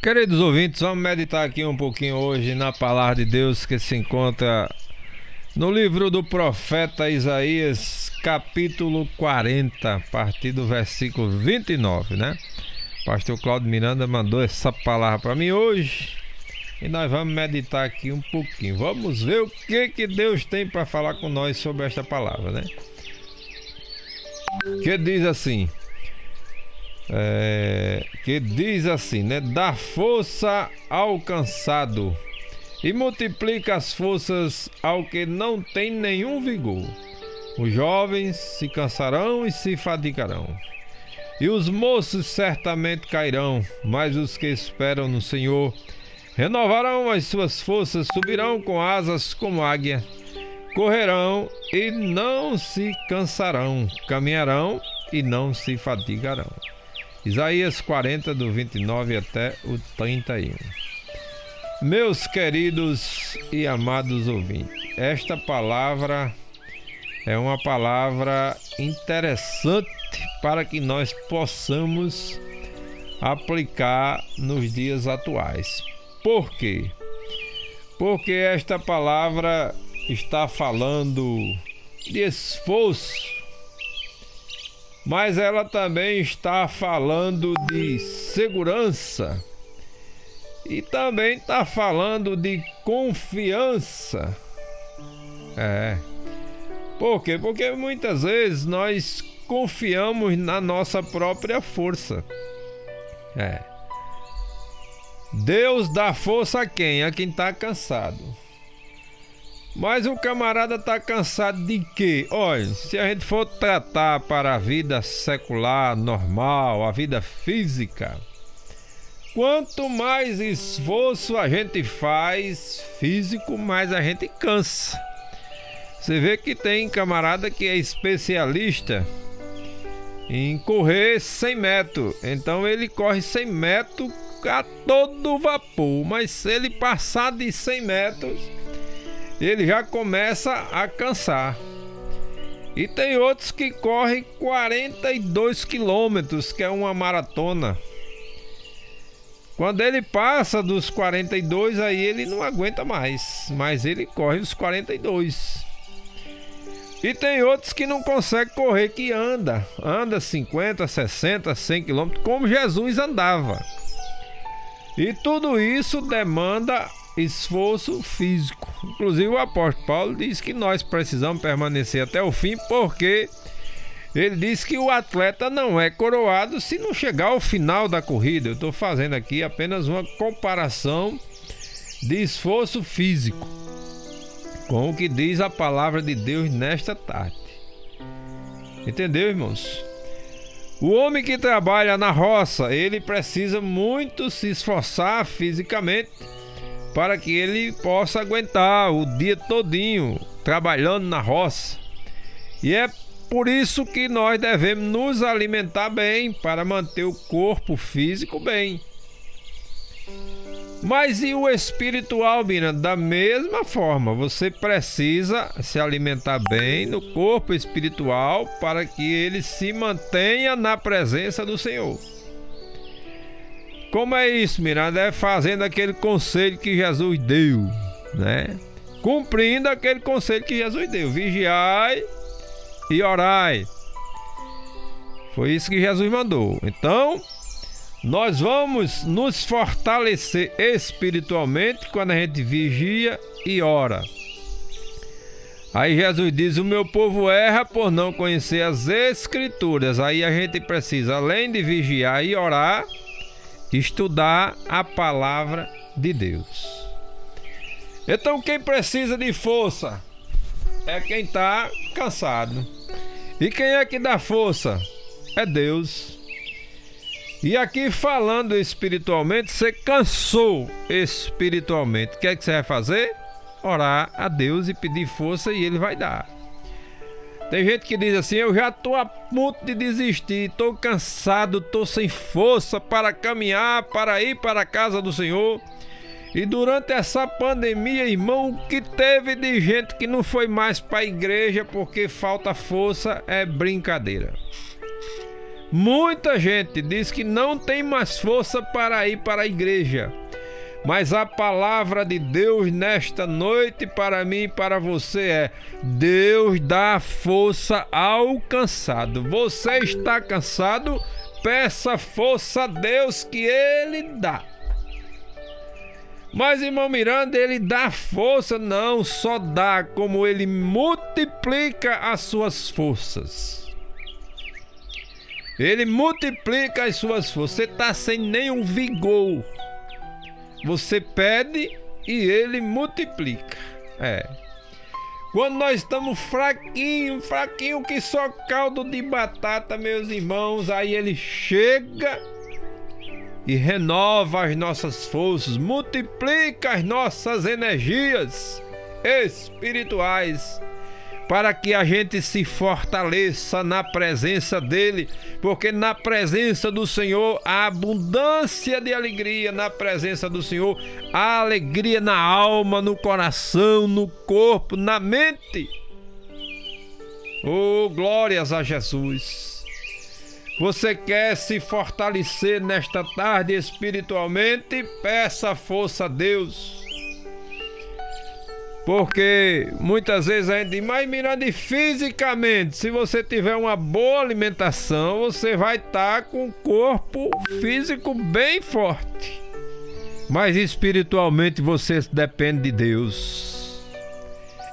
Queridos ouvintes, vamos meditar aqui um pouquinho hoje na palavra de Deus que se encontra no livro do profeta Isaías, capítulo 40, a partir do versículo 29, né? Pastor Cláudio Miranda mandou essa palavra para mim hoje e nós vamos meditar aqui um pouquinho. Vamos ver o que Deus tem para falar com nós sobre esta palavra, né? Que diz assim... né? Dá força ao cansado e multiplica as forças ao que não tem nenhum vigor. Os jovens se cansarão e se fadigarão, e os moços certamente cairão, mas os que esperam no Senhor renovarão as suas forças, subirão com asas como águia, correrão e não se cansarão, caminharão e não se fadigarão. Isaías 40, do 29 até o 31. Meus queridos e amados ouvintes, esta palavra é uma palavra interessante para que nós possamos aplicar nos dias atuais. Por quê? Porque esta palavra está falando de esforço, mas ela também está falando de segurança e também está falando de confiança. Por quê? Porque muitas vezes nós confiamos na nossa própria força. Deus dá força a quem? A quem está cansado. Mas o camarada está cansado de quê? Olha, se a gente for tratar para a vida secular, normal, a vida física, quanto mais esforço a gente faz físico, mais a gente cansa. Você vê que tem camarada que é especialista em correr 100 metros. Então ele corre 100 metros a todo vapor, mas se ele passar de 100 metros... ele já começa a cansar. E tem outros que correm 42 quilômetros, que é uma maratona. Quando ele passa dos 42, aí ele não aguenta mais, mas ele corre os 42. E tem outros que não conseguem correr, que anda 50, 60, 100 quilômetros, como Jesus andava. E tudo isso demanda esforço físico. Inclusive o apóstolo Paulo diz que nós precisamos permanecer até o fim, porque ele diz que o atleta não é coroado se não chegar ao final da corrida. Eu estou fazendo aqui apenas uma comparação de esforço físico com o que diz a palavra de Deus nesta tarde. Entendeu, irmãos? O homem que trabalha na roça, ele precisa muito se esforçar fisicamente para que ele possa aguentar o dia todinho trabalhando na roça. E é por isso que nós devemos nos alimentar bem, para manter o corpo físico bem. Mas e o espiritual, Bina? Da mesma forma, você precisa se alimentar bem no corpo espiritual para que ele se mantenha na presença do Senhor. Como é isso, Miranda? É fazendo aquele conselho que Jesus deu, né? Cumprindo aquele conselho que Jesus deu: vigiai e orai. Foi isso que Jesus mandou. Então, nós vamos nos fortalecer espiritualmente quando a gente vigia e ora. Aí Jesus diz: o meu povo erra por não conhecer as Escrituras. Aí a gente precisa, além de vigiar e orar, estudar a palavra de Deus. Então quem precisa de força é quem está cansado. E quem é que dá força? É Deus. E aqui falando espiritualmente, você cansou espiritualmente. O que é que você vai fazer? Orar a Deus e pedir força, e Ele vai dar. Tem gente que diz assim: eu já estou a ponto de desistir, estou cansado, estou sem força para caminhar, para ir para a casa do Senhor. E durante essa pandemia, irmão, o que teve de gente que não foi mais para a igreja porque falta força é brincadeira. Muita gente diz que não tem mais força para ir para a igreja. Mas a palavra de Deus nesta noite para mim e para você é: Deus dá força ao cansado. Você está cansado? Peça força a Deus que Ele dá. Mas, irmão Miranda, Ele dá força? Não só dá, como Ele multiplica as suas forças. Ele multiplica as suas forças. Você está sem nenhum vigor. Você pede e Ele multiplica. Quando nós estamos fraquinho que só caldo de batata, meus irmãos, aí Ele chega e renova as nossas forças, multiplica as nossas energias espirituais, para que a gente se fortaleça na presença dEle, porque na presença do Senhor há abundância de alegria, na presença do Senhor há alegria na alma, no coração, no corpo, na mente. Oh, glórias a Jesus! Você quer se fortalecer nesta tarde espiritualmente? Peça força a Deus. Porque muitas vezes a gente diz: mas Miranda, fisicamente, se você tiver uma boa alimentação, você vai estar com o corpo físico bem forte. Mas espiritualmente você depende de Deus.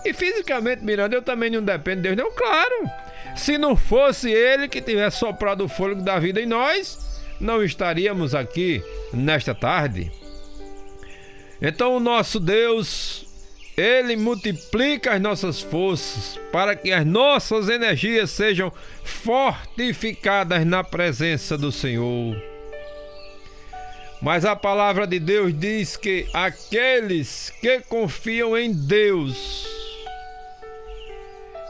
E fisicamente, Miranda, eu também não dependo de Deus, não, claro. Se não fosse Ele que tivesse soprado o fôlego da vida em nós, não estaríamos aqui nesta tarde. Então o nosso Deus, Ele multiplica as nossas forças para que as nossas energias sejam fortificadas na presença do Senhor. Mas a palavra de Deus diz que aqueles que confiam em Deus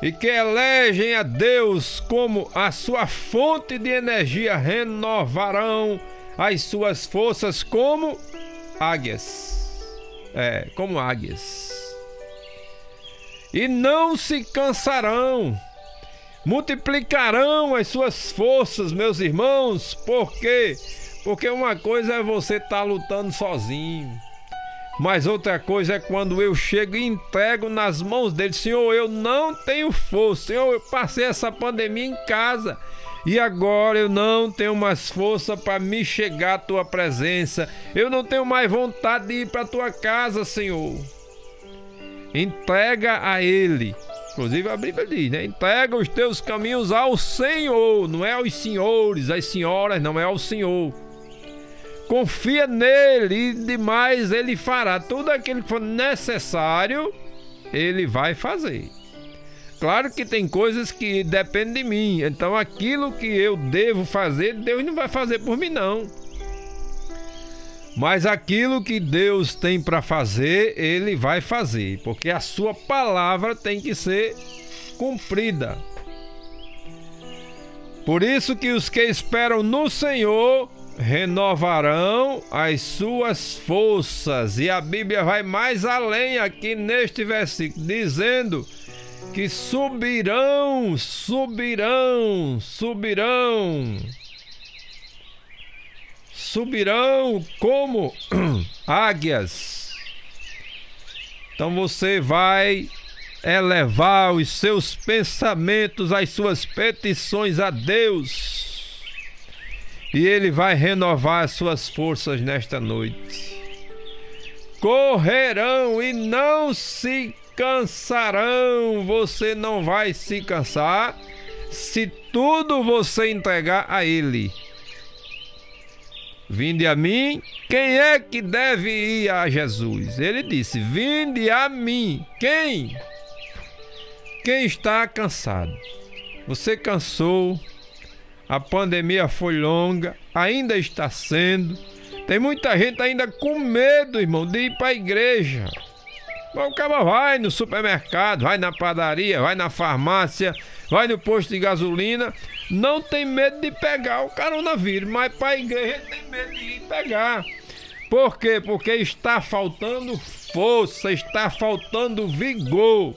e que elegem a Deus como a sua fonte de energia renovarão as suas forças como águias. Como águias. E não se cansarão, multiplicarão as suas forças, meus irmãos. Por quê? Porque uma coisa é você estar lutando sozinho, mas outra coisa é quando eu chego e entrego nas mãos dele: Senhor, eu não tenho força, Senhor, eu passei essa pandemia em casa e agora eu não tenho mais força para me chegar à tua presença, eu não tenho mais vontade de ir para a tua casa, Senhor. Entrega a Ele. Inclusive a Bíblia diz, né? Entrega os teus caminhos ao Senhor, não é aos senhores, às senhoras, não, é ao Senhor. Confia nele e demais Ele fará. Tudo aquilo que for necessário, Ele vai fazer. Claro que tem coisas que dependem de mim, então aquilo que eu devo fazer, Deus não vai fazer por mim, não. Mas aquilo que Deus tem para fazer, Ele vai fazer, porque a sua palavra tem que ser cumprida. Por isso que os que esperam no Senhor renovarão as suas forças. E a Bíblia vai mais além aqui neste versículo, dizendo que subirão como águias. Então você vai elevar os seus pensamentos, as suas petições a Deus, e Ele vai renovar as suas forças nesta noite. Correrão e não se cansarão. Você não vai se cansar se tudo você entregar a Ele. Vinde a mim. Quem é que deve ir a Jesus? Ele disse: vinde a mim. Quem? Quem está cansado. Você cansou. A pandemia foi longa, ainda está sendo. Tem muita gente ainda com medo, irmão, de ir para a igreja. Mas o cara vai no supermercado, vai na padaria, vai na farmácia, vai no posto de gasolina, não tem medo de pegar o coronavírus, mas para a igreja tem medo de ir pegar. Por quê? Porque está faltando força, está faltando vigor.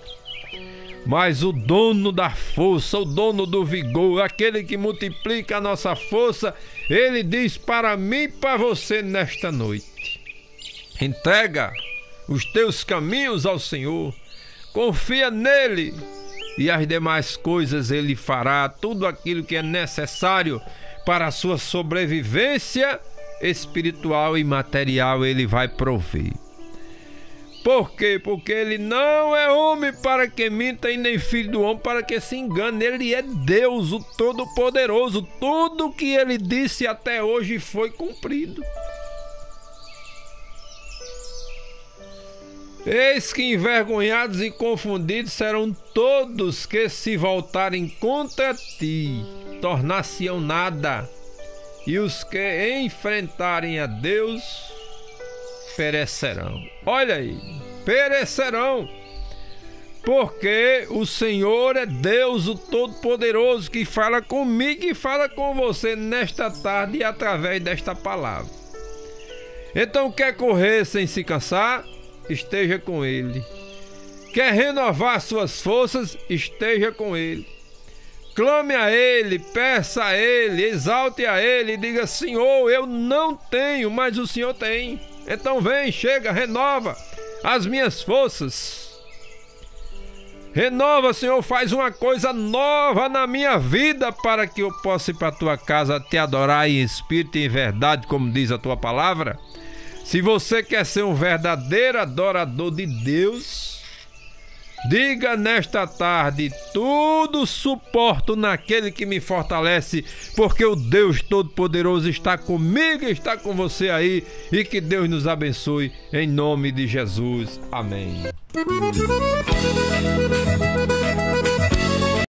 Mas o dono da força, o dono do vigor, aquele que multiplica a nossa força, ele diz para mim e para você nesta noite: entrega os teus caminhos ao Senhor, confia nele e as demais coisas ele fará. Tudo aquilo que é necessário para a sua sobrevivência espiritual e material ele vai prover. Por quê? Porque ele não é homem para que minta e nem filho do homem para que se engane. Ele é Deus, o Todo-Poderoso. Tudo o que ele disse até hoje foi cumprido. Eis que envergonhados e confundidos serão todos que se voltarem contra ti, tornar-se-ão nada, e os que enfrentarem a Deus perecerão. Olha aí, perecerão, porque o Senhor é Deus, o Todo-Poderoso, que fala comigo e fala com você nesta tarde e através desta palavra. Então, quer correr sem se cansar? Esteja com Ele. Quer renovar suas forças? Esteja com Ele. Clame a Ele, peça a Ele, exalte a Ele e diga: Senhor, eu não tenho, mas o Senhor tem. Então vem, chega, renova as minhas forças. Renova, Senhor, faz uma coisa nova na minha vida para que eu possa ir para a tua casa te adorar em espírito e em verdade, como diz a tua palavra. Se você quer ser um verdadeiro adorador de Deus, diga nesta tarde: tudo suporto naquele que me fortalece, porque o Deus Todo-Poderoso está comigo e está com você aí, e que Deus nos abençoe em nome de Jesus. Amém.